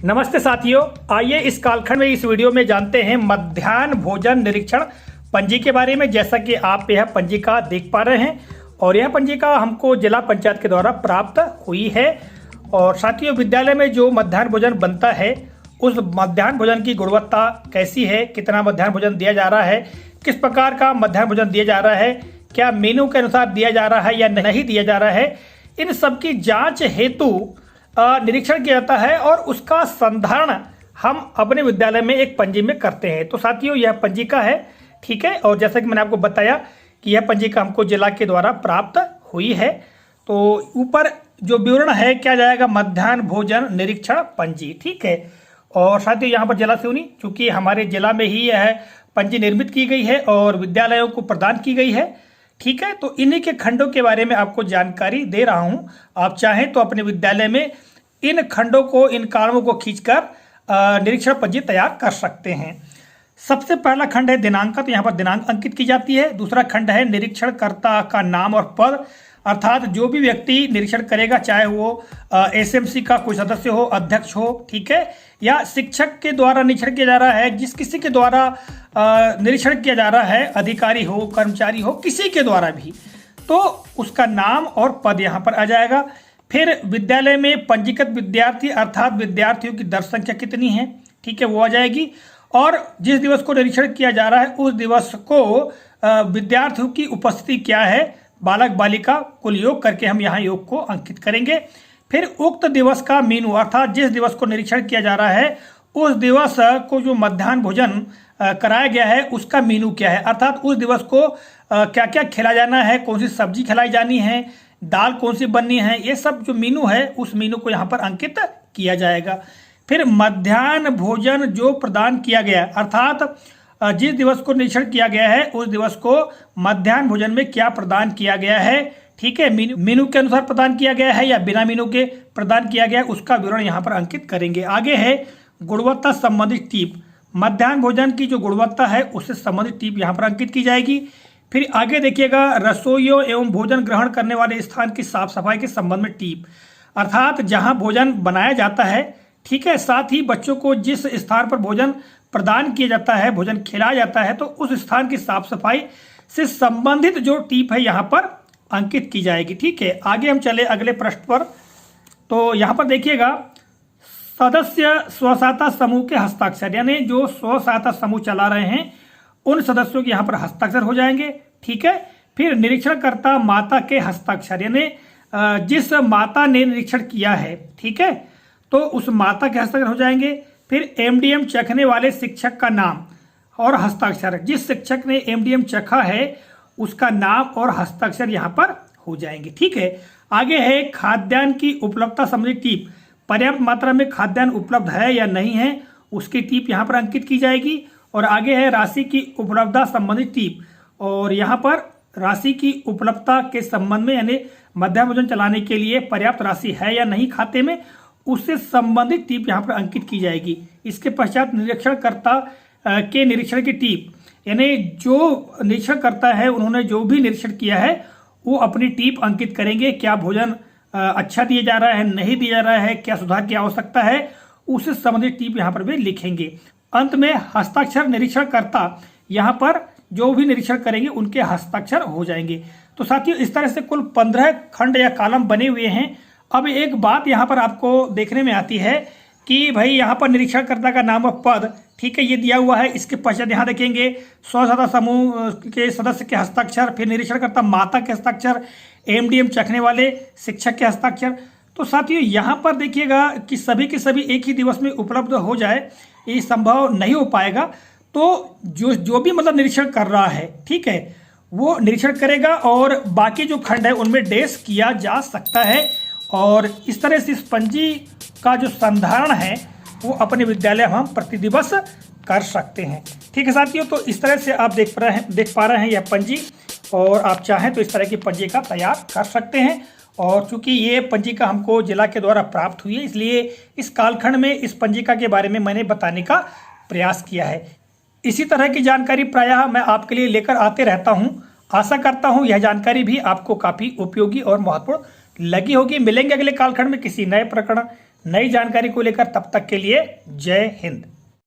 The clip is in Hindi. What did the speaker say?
नमस्ते साथियों, आइए इस कालखंड में इस वीडियो में जानते हैं मध्याह्न भोजन निरीक्षण पंजी के बारे में। जैसा कि आप यह पंजिका देख पा रहे हैं और यह पंजिका हमको जिला पंचायत के द्वारा प्राप्त हुई है। और साथियों, विद्यालय में जो मध्याह्न भोजन बनता है उस मध्याह्न भोजन की गुणवत्ता कैसी है, कितना मध्याह्न भोजन दिया जा रहा है, किस प्रकार का मध्याह्न भोजन दिया जा रहा है, क्या मेनू के अनुसार दिया जा रहा है या नहीं दिया जा रहा है, इन सब की जांच हेतु निरीक्षण किया जाता है और उसका संधारण हम अपने विद्यालय में एक पंजी में करते हैं। तो साथियों, यह पंजिका है, ठीक है। और जैसा कि मैंने आपको बताया कि यह पंजिका हमको जिला के द्वारा प्राप्त हुई है। तो ऊपर जो विवरण है क्या जाएगा, मध्याह्न भोजन निरीक्षण पंजी, ठीक है। और साथियों, यहाँ पर जिला सिवनी, चूंकि हमारे जिला में ही यह पंजी निर्मित की गई है और विद्यालयों को प्रदान की गई है, ठीक है। तो इन्हीं के खंडों के बारे में आपको जानकारी दे रहा हूं। आप चाहें तो अपने विद्यालय में इन खंडों को, इन कारणों को खींचकर निरीक्षण पंजी तैयार कर सकते हैं। सबसे पहला खंड है दिनांक का, तो यहाँ पर दिनांक अंकित की जाती है। दूसरा खंड है निरीक्षणकर्ता का नाम और पद, अर्थात जो भी व्यक्ति निरीक्षण करेगा, चाहे वो एसएमसी का कोई सदस्य हो, अध्यक्ष हो, ठीक है, या शिक्षक के द्वारा निरीक्षण किया जा रहा है, जिस किसी के द्वारा निरीक्षण किया जा रहा है, अधिकारी हो, कर्मचारी हो, किसी के द्वारा भी, तो उसका नाम और पद यहाँ पर आ जाएगा। फिर विद्यालय में पंजीकृत विद्यार्थी, अर्थात विद्यार्थियों की दर संख्या कितनी है, ठीक है, वो आ जाएगी। और जिस दिवस को निरीक्षण किया जा रहा है उस दिवस को विद्यार्थियों की उपस्थिति क्या है, बालक बालिका कुल योग करके हम यहाँ योग को अंकित करेंगे। फिर उक्त दिवस का मेनू, अर्थात जिस दिवस को निरीक्षण किया जा रहा है उस दिवस को जो मध्याह्न भोजन कराया गया है उसका मेनू क्या है, अर्थात उस दिवस को क्या क्या खिलाया जाना है, कौन सी सब्जी खिलाई जानी है, दाल कौन सी बननी है, ये सब जो मेनू है उस मेनू को यहाँ पर अंकित किया जाएगा। फिर मध्याह्न भोजन जो प्रदान किया गया, अर्थात जिस दिवस को निरीक्षण किया गया है उस दिवस को मध्याह्न भोजन में क्या प्रदान किया गया है, ठीक है, मेनू के अनुसार प्रदान किया गया है या बिना मेनू के प्रदान किया गया है, उसका विवरण यहाँ पर अंकित करेंगे। आगे है गुणवत्ता संबंधित टीप, मध्याह्न भोजन की जो गुणवत्ता है उससे संबंधित टीप यहाँ पर अंकित की जाएगी। फिर आगे देखिएगा रसोइयों एवं भोजन ग्रहण करने वाले स्थान की साफ सफाई के संबंध में टीप, अर्थात जहाँ भोजन बनाया जाता है, ठीक है, साथ ही बच्चों को जिस स्थान पर भोजन प्रदान किया जाता है, भोजन खिलाया जाता है, तो उस स्थान की साफ सफाई से संबंधित जो टीप है यहाँ पर अंकित की जाएगी, ठीक है। आगे हम चले अगले प्रश्न पर। तो यहाँ पर देखिएगा सदस्य स्व सहायता समूह के हस्ताक्षर, यानी जो स्व सहायता समूह चला रहे हैं उन सदस्यों के यहाँ पर हस्ताक्षर हो जाएंगे, ठीक है। फिर निरीक्षणकर्ता माता के हस्ताक्षर, यानी जिस माता ने निरीक्षण किया है, ठीक है, तो उस माता के हस्ताक्षर हो जाएंगे। फिर एमडीएम चखने वाले शिक्षक का नाम और हस्ताक्षर, जिस शिक्षक ने एमडीएम चखा है उसका नाम और हस्ताक्षर यहाँ पर हो जाएंगे, ठीक है। आगे है खाद्यान्न की उपलब्धता संबंधी टीप, पर्याप्त मात्रा में खाद्यान्न उपलब्ध है या नहीं है उसकी टीप यहाँ पर अंकित की जाएगी। और आगे है राशि की उपलब्धता संबंधित टीप, और यहाँ पर राशि की उपलब्धता के संबंध में, यानी मध्याह्न भोजन चलाने के लिए पर्याप्त राशि है या नहीं खाते में, उससे संबंधित टीप यहाँ पर अंकित की जाएगी। इसके पश्चात निरीक्षणकर्ता के निरीक्षण की टीप, यानी जो निरीक्षण करता है उन्होंने जो भी निरीक्षण किया है वो अपनी टीप अंकित करेंगे, क्या भोजन अच्छा दिया जा रहा है, नहीं दिया जा रहा है, क्या सुधार की आवश्यकता है, उससे संबंधित टीप यहाँ पर भी लिखेंगे। अंत में हस्ताक्षर निरीक्षणकर्ता, यहाँ पर जो भी निरीक्षण करेंगे उनके हस्ताक्षर हो जाएंगे। तो साथियों, इस तरह से कुल 15 खंड या कॉलम बने हुए हैं। अब एक बात यहाँ पर आपको देखने में आती है कि भाई यहाँ पर निरीक्षणकर्ता का नाम और पद, ठीक है, ये दिया हुआ है। इसके पश्चात यहाँ देखेंगे स्व सहायता समूह के सदस्य के हस्ताक्षर, फिर निरीक्षणकर्ता माता के हस्ताक्षर, एमडीएम चखने वाले शिक्षक के हस्ताक्षर। तो साथियों, यहाँ पर देखिएगा कि सभी के सभी एक ही दिवस में उपलब्ध हो जाए ये संभव नहीं हो पाएगा। तो जो भी मतलब निरीक्षण कर रहा है, ठीक है, वो निरीक्षण करेगा और बाकी जो खंड है उनमें डेस किया जा सकता है। और इस तरह से इस पंजी का जो संधारण है वो अपने विद्यालय हम प्रति दिवस कर सकते हैं, ठीक है साथियों। तो इस तरह से आप देख पा रहे हैं यह पंजी, और आप चाहें तो इस तरह की पंजिका तैयार कर सकते हैं। और चूंकि ये पंजिका हमको जिला के द्वारा प्राप्त हुई है, इसलिए इस कालखंड में इस पंजिका के बारे में मैंने बताने का प्रयास किया है। इसी तरह की जानकारी प्रायः मैं आपके लिए लेकर आते रहता हूँ। आशा करता हूँ यह जानकारी भी आपको काफ़ी उपयोगी और महत्वपूर्ण लगी होगी। मिलेंगे अगले कालखंड में किसी नए प्रकरण, नई जानकारी को लेकर। तब तक के लिए जय हिंद।